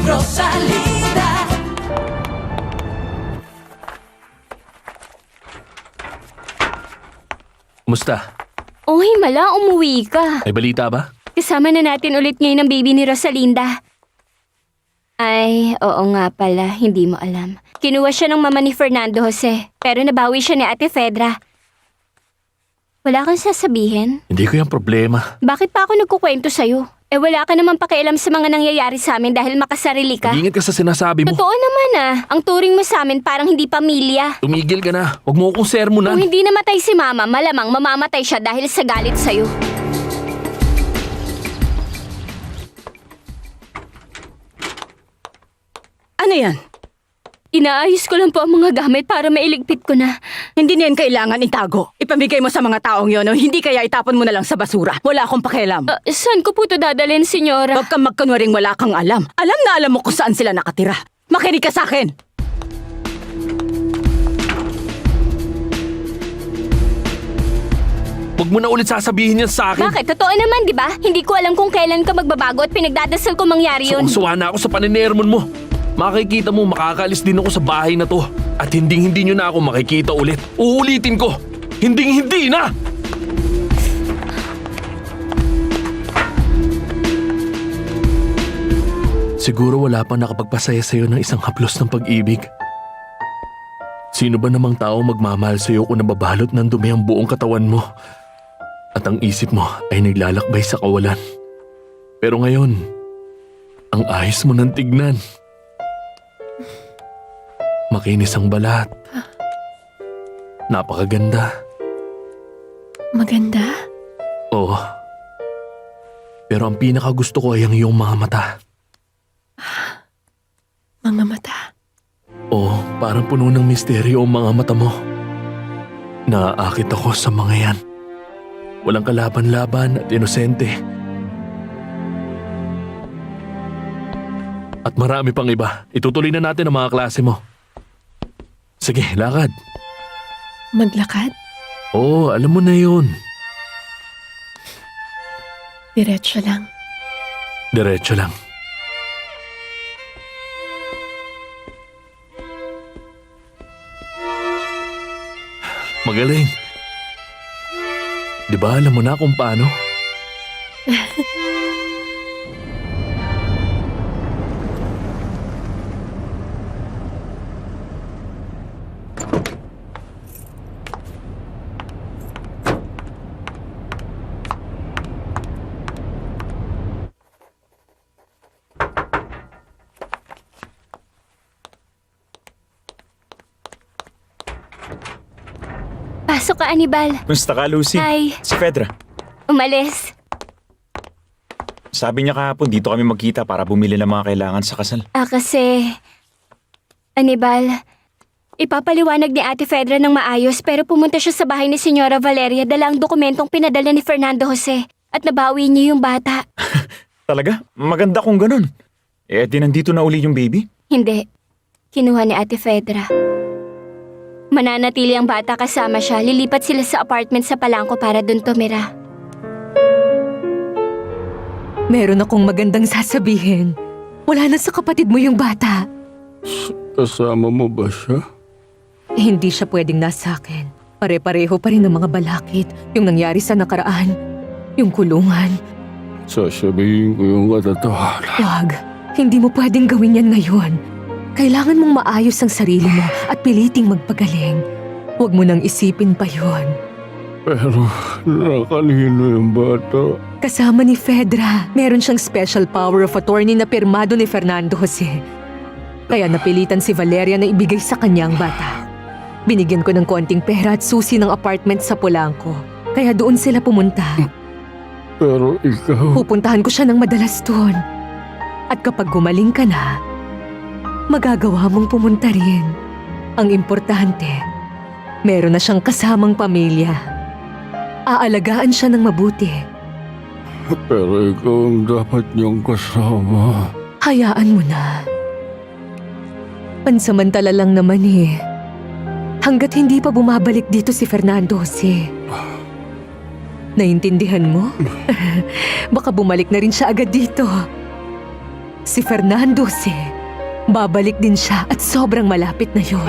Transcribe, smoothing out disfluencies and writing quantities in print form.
Rosalinda. Kumusta? Oh, himala, umuwi ka. May balita ba? Kasama na natin ulit ngayon ang baby ni Rosalinda. Ay, oo nga pala, hindi mo alam. Kinuha siya ng mama ni Fernando Jose, pero nabawi siya ni Ate Fedra. Wala kang sasabihin? Hindi ko yung problema. Bakit pa ako nagkukwento sa'yo? Wala ka naman pakialam sa mga nangyayari sa amin dahil makasarili ka. Mag-ingat ka sa sinasabi mo. Totoo naman ang turing mo sa amin parang hindi pamilya. Tumigil ka na. Huwag mo akong Kung sermonan. hindi namatay si mama, malamang mamamatay siya dahil sa galit sa'yo. Ano yan? Inaayos ko lang po ang mga gamit para mailigpit ko na. Hindi na yan kailangan itago. Ipamigay mo sa mga taong yon o hindi kaya itapon mo na lang sa basura. Wala akong pakialam. Saan ko po ito dadalhin, senyora? Huwag kang magkunwaring wala kang alam. Alam na alam mo kung saan sila nakatira. Makinig ka sa akin. Huwag mo na ulit sasabihin yan sa akin. Bakit? Totoo naman, di ba? Hindi ko alam kung kailan ka magbabago at pinagdadasal ko mangyari yun. Suwang-suwa na ako sa paninermon mo. Makikita mo makakaalis din ako sa bahay na to. At hindi nyo na ako makikita ulit. Uulitin ko. Hindi na! Siguro wala pang nakapagpasaya sa'yo ng isang haplos ng pag-ibig. Sino ba namang tao magmamahal sa'yo kung nababalot ng dumi ang buong katawan mo? At ang isip mo ay naglalakbay sa kawalan. Pero ngayon, ang ayos mo ng tignan. Makinis ang balat. Napakaganda. Maganda? Oo. Pero ang pinakagusto ko ay ang iyong mga mata. Mga mata. Oo, parang puno ng misteryo ang mga mata mo. Naaakit ako sa mga yan. Walang kalaban-laban at inosente. At marami pang iba. Itutuloy na natin ang mga klase mo. Sige, lakad. Maglakad? Oo, alam mo na yun. Diretso lang. Diretso lang. Magaling. Di ba alam mo na kung paano? Pasok ka, Anibal. Kumusta ka, Lucy? Hi. Si Fedra. Umalis. Sabi niya kahapon dito kami magkita para bumili ng mga kailangan sa kasal. Kasi... Anibal, ipapaliwanag ni Ate Fedra ng maayos pero pumunta siya sa bahay ni Senyora Valeria dala ang dokumentong pinadala ni Fernando Jose at nabawi niya yung bata. Talaga? Maganda kung ganun. Di nandito na uli yung baby? Hindi. Kinuha ni Ate Fedra. Mananatili ang bata kasama siya. Lilipat sila sa apartment sa Palangko para dun tumira. Meron akong magandang sasabihin. Wala na sa kapatid mo yung bata. Kasama mo ba siya? Hindi siya pwedeng nasa akin. Pare-pareho pa rin ang mga balakit. Yung nangyari sa nakaraan. Yung kulungan. Sasabihin ko yung katotohanan. Wag. Hindi mo pwedeng gawin yan ngayon. Kailangan mong maayos ang sarili mo at piliting magpagaling. Huwag mo nang isipin pa yon. Pero nakanino yung bata? Kasama ni Fedra, meron siyang special power of attorney na pirmado ni Fernando Jose. Kaya napilitan si Valeria na ibigay sa kanya ang bata. Binigyan ko ng konting pera at susi ng apartment sa Polanco. Kaya doon sila pumunta. Pero ikaw... Pupuntahan ko siya ng madalas doon. At kapag gumaling ka na, magagawa mong pumunta rin. Ang importante, meron na siyang kasamang pamilya. Aalagaan siya ng mabuti. Pero ikaw ang dapat niyong kasama. Hayaan mo na. Pansamantala lang naman eh. Hanggat hindi pa bumabalik dito si Fernando Jose. Naintindihan mo? Baka bumalik na rin siya agad dito. Si Fernando Jose, babalik din siya at sobrang malapit na yun.